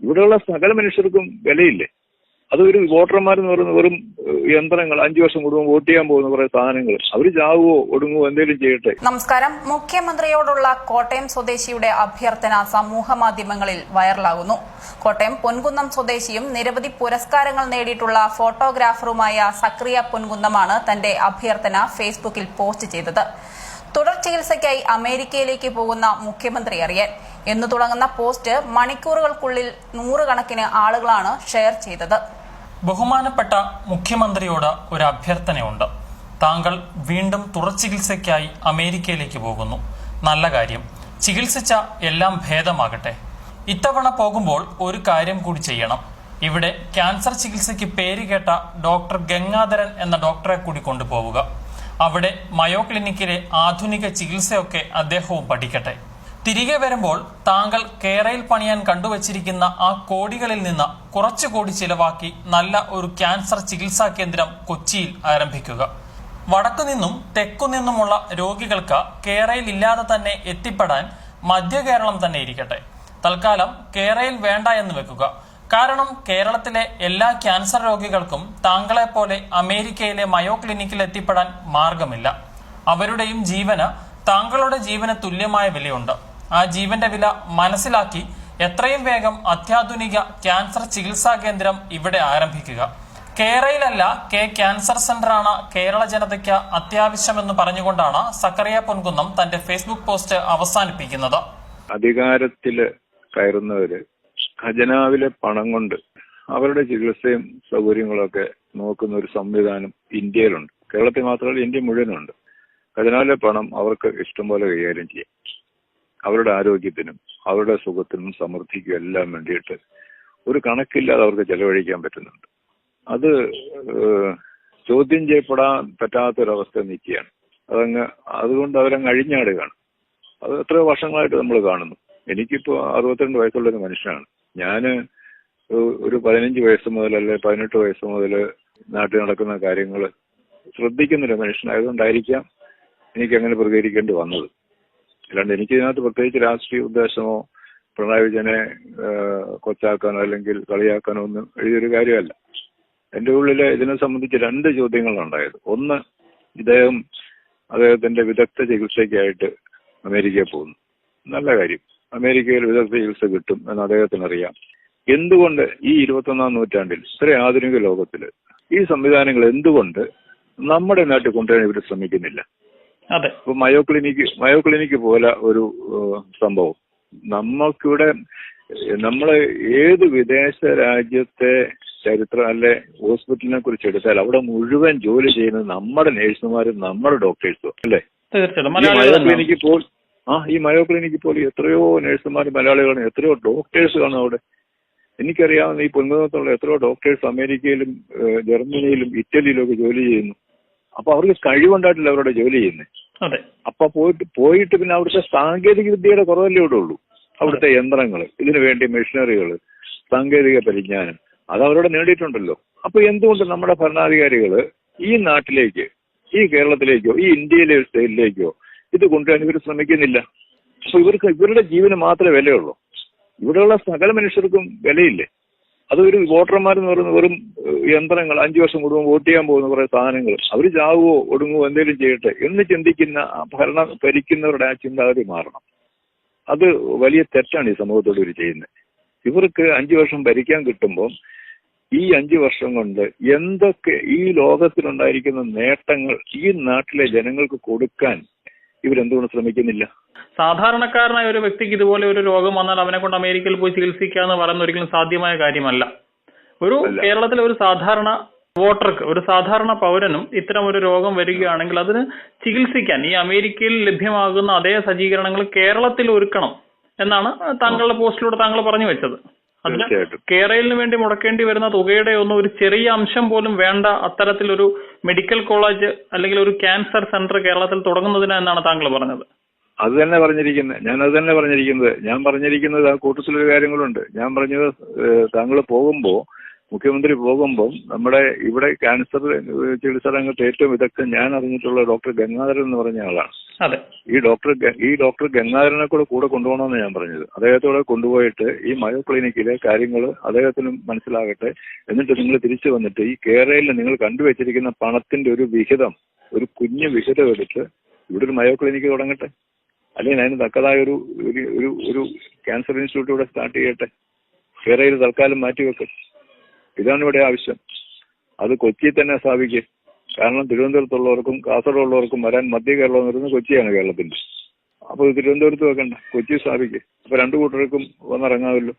ഇവിടെയുള്ള സകല മനുഷ്യർക്കും വിലയില്ലേ? അതൊരു വോട്ടർമാരെന്ന് പറയുന്ന വെറും യന്ത്രങ്ങൾ, 5 വർഷം കൂടുമ്പോൾ വോട്ട് ചെയ്യാൻ പോകുന്ന കുറെ സാധനങ്ങൾ. അവർ ചാവുവോ ഒടുങ്ങുവോ എന്തെങ്കിലും ചെയ്യട്ടെ. നമസ്കാരം. മുഖ്യമന്ത്രിയോടുള്ള കോട്ടയം സ്വദേശിയുടെ അഭ്യർത്ഥന സമൂഹ മാധ്യമങ്ങളിൽ വൈറലാകുന്നു. കോട്ടയം പൊൻകുന്നം സ്വദേശിയും നിരവധി പുരസ്കാരങ്ങൾ നേടിയിട്ടുള്ള ഫോട്ടോഗ്രാഫറുമായ സക്രിയ പൊൻകുന്നമാണ് തന്റെ അഭ്യർത്ഥന ഫേസ്ബുക്കിൽ പോസ്റ്റ് ചെയ്തത്. തുടർ ചികിത്സയ്ക്കായി അമേരിക്കയിലേക്ക് പോകുന്ന മുഖ്യമന്ത്രി അറിയാൻ എന്ന് തുടങ്ങുന്ന പോസ്റ്റ് മണിക്കൂറുകൾക്കുള്ളിൽ 100 കണക്കിന് ആളുകളാണ് ഷെയർ ചെയ്തത്. ബഹുമാനപ്പെട്ട മുഖ്യമന്ത്രിയോട് ഒരു അഭ്യർത്ഥനയുണ്ട്. താങ്കൾ വീണ്ടും തുടർ ചികിത്സയ്ക്കായി അമേരിക്കയിലേക്ക് പോകുന്നു. നല്ല കാര്യം. ചികിത്സിച്ച എല്ലാം ഭേദമാകട്ടെ. ഇത്തവണ പോകുമ്പോൾ ഒരു കാര്യം കൂടി ചെയ്യണം. ഇവിടെ ക്യാൻസർ ചികിത്സയ്ക്ക് പേരുകേട്ട ഡോക്ടർ ഗംഗാധരൻ എന്ന ഡോക്ടറെ കൂടി കൊണ്ടുപോവുക. അവിടെ മയോ ക്ലിനിക്കിലെ ആധുനിക ചികിത്സയൊക്കെ അദ്ദേഹവും പഠിക്കട്ടെ. തിരികെ വരുമ്പോൾ താങ്കൾ കേരയിൽ പണിയാൻ കണ്ടുവച്ചിരിക്കുന്ന ആ കോടികളിൽ നിന്ന് കുറച്ചുകൂടി ചിലവാക്കി നല്ല ഒരു ക്യാൻസർ ചികിത്സാ കേന്ദ്രം കൊച്ചിയിൽ ആരംഭിക്കുക. വടക്കുനിന്നും തെക്കുനിന്നുമുള്ള രോഗികൾക്ക് കേരയിൽ ഇല്ലാതെ തന്നെ എത്തിപ്പെടാൻ മധ്യ കേരളം തന്നെ ഇരിക്കട്ടെ. തൽക്കാലം കേരയിൽ വേണ്ട എന്ന് വെക്കുക. കാരണം കേരളത്തിലെ എല്ലാ ക്യാൻസർ രോഗികൾക്കും താങ്കളെപ്പോലെ അമേരിക്കയിലെ മയോ ക്ലിനിക്കിൽ എത്തിപ്പെടാൻ മാർഗമില്ല. അവരുടെയും ജീവന് താങ്കളുടെ ജീവന് തുല്യമായ വിലയുണ്ട്. ആ ജീവന്റെ വില മനസ്സിലാക്കി എത്രയും വേഗം അത്യാധുനിക ക്യാൻസർ ചികിത്സാ കേന്ദ്രം ഇവിടെ ആരംഭിക്കുക. കേരളയിലല്ല ക്യാൻസർ സെന്ററാണ് കേരള ജനതയ്ക്ക് അത്യാവശ്യമെന്ന് പറഞ്ഞുകൊണ്ടാണ് സക്കറിയ പൊൻകുന്നം തന്റെ ഫേസ്ബുക്ക് പോസ്റ്റ് അവസാനിപ്പിക്കുന്നത്. അധികാരത്തില് കയറുന്നവര് ഖജനാവിലെ പണം കൊണ്ട് അവരുടെ ചികിത്സയും സൗകര്യങ്ങളൊക്കെ നോക്കുന്ന ഒരു സംവിധാനം ഇന്ത്യയിലുണ്ട്. കേരളത്തിൽ മാത്രമല്ല, ഇന്ത്യ മുഴുവനുണ്ട്. ഖജനാവിലെ പണം അവർക്ക് ഇഷ്ടം പോലെ കൈകാര്യം ചെയ്യാം. അവരുടെ ആരോഗ്യത്തിനും അവരുടെ സുഖത്തിനും സമൃദ്ധിക്കും എല്ലാം വേണ്ടിയിട്ട് ഒരു കണക്കില്ലാതെ അവർക്ക് ചെലവഴിക്കാൻ പറ്റുന്നുണ്ട്. അത് ചോദ്യം ചെയ്യപ്പെടാൻ പറ്റാത്തൊരവസ്ഥ നിൽക്കുകയാണ്. അതുകൊണ്ട് അവരങ്ങ് അഴിഞ്ഞാടുകയാണ്. അത് എത്രയോ വർഷങ്ങളായിട്ട് നമ്മൾ കാണുന്നു. എനിക്കിപ്പോ 62 വയസ്സുള്ളൊരു മനുഷ്യനാണ്. ഞാന് ഒരു 15 വയസ്സ് മുതൽ അല്ലെ 18 വയസ്സ് മുതൽ നാട്ടിൽ നടക്കുന്ന കാര്യങ്ങൾ ശ്രദ്ധിക്കുന്നൊരു മനുഷ്യനായതുകൊണ്ടായിരിക്കാം എനിക്ക് അങ്ങനെ പ്രതികരിക്കേണ്ടി വന്നത്. അല്ലാണ്ട് എനിക്ക് ഇതിനകത്ത് പ്രത്യേകിച്ച് രാഷ്ട്രീയ ഉദ്ദേശമോ പിണറായി വിജയനെ കൊച്ചാക്കാനോ അല്ലെങ്കിൽ കളിയാക്കാനോ ഒന്നും എഴുതിയൊരു കാര്യമല്ല. എന്റെ ഉള്ളിൽ ഇതിനെ സംബന്ധിച്ച് 2 ചോദ്യങ്ങളുണ്ടായത്. ഒന്ന്, അദ്ദേഹത്തിന്റെ വിദഗ്ധ ചികിത്സയ്ക്കായിട്ട് അമേരിക്കയിൽ പോകുന്നു. നല്ല കാര്യം. അമേരിക്കയിൽ വിദഗ്ധ ചികിത്സ കിട്ടും എന്ന് അദ്ദേഹത്തിന് അറിയാം. എന്തുകൊണ്ട് ഈ 21-ാം നൂറ്റാണ്ടിൽ ഇത്ര ആധുനിക ലോകത്തില് ഈ സംവിധാനങ്ങൾ എന്തുകൊണ്ട് നമ്മുടെ നാട്ടിൽ കൊണ്ടുവരാൻ ഇവർ ശ്രമിക്കുന്നില്ല? അതെ. ഇപ്പൊ മയോ ക്ലിനിക്ക് പോലെ ഒരു സംഭവം നമ്മൾക്കിവിടെ, നമ്മള് ഏത് വിദേശ രാജ്യത്തെ ചരിത്രം അല്ലെ ഹോസ്പിറ്റലിനെ കുറിച്ച് എടുത്താൽ അവിടെ മുഴുവൻ ജോലി ചെയ്യുന്നത് നമ്മുടെ നേഴ്സുമാരും നമ്മുടെ ഡോക്ടേഴ്സും അല്ലേ? ഈ മയോ ക്ലിനിക്കിൽ പോലും എത്രയോ നഴ്സുമാർ മലയാളികളും എത്രയോ ഡോക്ടേഴ്സ് കാണും അവിടെ. എനിക്കറിയാവുന്ന ഈ പൊൻകുന്നത്തുള്ള എത്രയോ ഡോക്ടേഴ്സ് അമേരിക്കയിലും ജർമ്മനിയിലും ഇറ്റലിയിലും ഒക്കെ ജോലി ചെയ്യുന്നു. അപ്പൊ അവർക്ക് കഴിവുണ്ടായിട്ടില്ല അവരുടെ ജോലി ചെയ്യുന്നത്. അപ്പൊ പോയിട്ട് പിന്നെ അവിടുത്തെ സാങ്കേതിക വിദ്യയുടെ കുറവല്ലേ ഇവിടെ ഉള്ളൂ. അവിടുത്തെ യന്ത്രങ്ങൾ, ഇതിനു വേണ്ടി മെഷീനറികൾ, സാങ്കേതിക പരിജ്ഞാനം അത് അവരോട് നേടിയിട്ടുണ്ടല്ലോ. അപ്പൊ എന്തുകൊണ്ട് നമ്മുടെ ഭരണാധികാരികള് ഈ നാട്ടിലേക്ക്, ഈ കേരളത്തിലേക്കോ ഈ ഇന്ത്യയിലെ സ്റ്റേറ്റിലേക്കോ ഇത് കൊണ്ടുവരാൻ ഇവർ ശ്രമിക്കുന്നില്ല? അപ്പൊ ഇവരുടെ ജീവന് മാത്രമേ വിലയുള്ളൂ. ഇവിടെയുള്ള സകല മനുഷ്യർക്കും വിലയില്ലേ? അതൊരു വോട്ടർമാരെന്ന് പറയുന്ന വെറും യന്ത്രങ്ങൾ, 5 വർഷം കൂടുമ്പോൾ വോട്ട് ചെയ്യാൻ പോകുന്ന കുറെ സാധനങ്ങൾ. അവർ ചാവുവോ ഒടുങ്ങുവോ എന്തെങ്കിലും ചെയ്യട്ടെ എന്ന് ചിന്തിക്കുന്ന ഭരിക്കുന്നവരുടെ ആ ചിന്താഗതി മാറണം. അത് വലിയ തെറ്റാണ് ഈ സമൂഹത്തോട് ഇവർ ചെയ്യുന്നത്. ഇവർക്ക് 5 വർഷം ഭരിക്കാൻ കിട്ടുമ്പോൾ ഈ 5 വർഷം കൊണ്ട് എന്തൊക്കെ ഈ ലോകത്തിലുണ്ടായിരിക്കുന്ന നേട്ടങ്ങൾ ഈ നാട്ടിലെ ജനങ്ങൾക്ക് കൊടുക്കാൻ ഇവരെന്തുകൊണ്ട് ശ്രമിക്കുന്നില്ല? സാധാരണക്കാരനായ ഒരു വ്യക്തിക്ക് ഇതുപോലെ ഒരു രോഗം വന്നാൽ അവനെ കൊണ്ട് അമേരിക്കയിൽ പോയി ചികിത്സിക്കുക എന്ന് പറയുന്ന ഒരിക്കലും സാധ്യമായ കാര്യമല്ല. കേരളത്തിലെ ഒരു സാധാരണ വോട്ടർക്ക്, ഒരു സാധാരണ പൗരനും ഇത്തരം ഒരു രോഗം വരികയാണെങ്കിൽ അതിന് ചികിത്സിക്കാൻ ഈ അമേരിക്കയിൽ ലഭ്യമാകുന്ന അതേ സജ്ജീകരണങ്ങൾ കേരളത്തിൽ ഒരുക്കണം എന്നാണ് താങ്കളുടെ പോസ്റ്റിലൂടെ താങ്കൾ പറഞ്ഞു വെച്ചത്. അതിന് കേരളിന് വേണ്ടി മുടക്കേണ്ടി വരുന്ന തുകയുടെ ഒന്നും ഒരു ചെറിയ അംശം പോലും വേണ്ട അത്തരത്തിലൊരു മെഡിക്കൽ കോളേജ് അല്ലെങ്കിൽ ഒരു ക്യാൻസർ സെന്റർ കേരളത്തിൽ തുടങ്ങുന്നതിന് എന്നാണ് താങ്കൾ പറഞ്ഞത്. അത് തന്നെ പറഞ്ഞിരിക്കുന്നത്. ഞാൻ പറഞ്ഞിരിക്കുന്നത് ആ കൂട്ടത്തിലൊരു കാര്യങ്ങളുണ്ട്. ഞാൻ പറഞ്ഞത് താങ്കൾ മുഖ്യമന്ത്രി പോകുമ്പോൾ നമ്മുടെ ഇവിടെ ക്യാൻസർ ചികിത്സാ രംഗത്ത് ഏറ്റവും വിദഗ്ധൻ ഞാൻ അറിഞ്ഞിട്ടുള്ള ഡോക്ടർ ഗംഗാധരൻ എന്ന് പറഞ്ഞ ആളാണ്. അതെ. ഈ ഡോക്ടർ ഗംഗാധരനെ കൂടെ കൊണ്ടുപോകണമെന്ന് ഞാൻ പറഞ്ഞത്. അദ്ദേഹത്തോടെ കൊണ്ടുപോയിട്ട് ഈ മയോ ക്ലിനിക്കിലെ കാര്യങ്ങൾ അദ്ദേഹത്തിന് മനസ്സിലാകട്ടെ. എന്നിട്ട് നിങ്ങൾ തിരിച്ചു വന്നിട്ട് ഈ കേരളയിൽ നിങ്ങൾ കണ്ടുവച്ചിരിക്കുന്ന പണത്തിന്റെ ഒരു വിഹിതം, ഒരു കുഞ്ഞു വിഹിതം എടുത്ത് ഇവിടെ ഒരു മയോ ക്ലിനിക്ക് തുടങ്ങട്ടെ. അല്ലെങ്കിൽ അതിന് തക്കതായ ഒരു ക്യാൻസർ ഇൻസ്റ്റിറ്റ്യൂട്ട് ഇവിടെ സ്റ്റാർട്ട് ചെയ്യട്ടെ. കേരളയിൽ തൽക്കാലം മാറ്റിവെക്കും. ഇതാണ് ഇവിടെ ആവശ്യം. അത് കൊച്ചിയിൽ തന്നെ സ്ഥാപിക്കും. കാരണം തിരുവനന്തപുരത്തുള്ളവർക്കും കാസർഗോഡുള്ളവർക്കും വരാൻ മധ്യ കേരളം എന്ന് പറയുന്നത് കൊച്ചിയാണ് കേരളത്തിന്റെ. അപ്പോൾ തിരുവനന്തപുരത്ത് വെക്കണ്ട, കൊച്ചി സ്ഥാപിക്കും. അപ്പൊ രണ്ടു കൂട്ടർക്കും വന്നിറങ്ങാമല്ലോ.